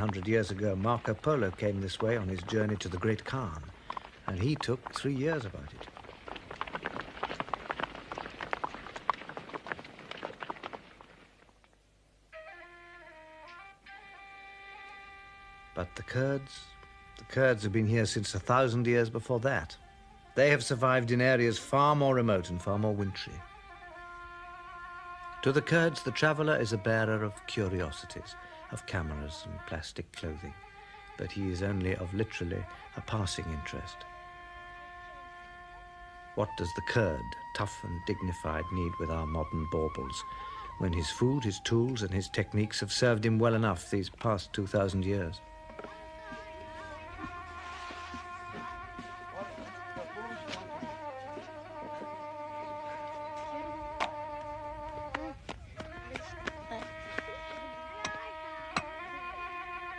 100 years ago, Marco Polo came this way on his journey to the Great Khan, and he took 3 years about it. But the Kurds have been here since 1,000 years before that. They have survived in areas far more remote and far more wintry. To the Kurds, the traveller is a bearer of curiosities, of cameras and plastic clothing, but he is only of literally a passing interest. What does the Kurd, tough and dignified, need with our modern baubles, when his food, his tools and his techniques have served him well enough these past 2,000 years?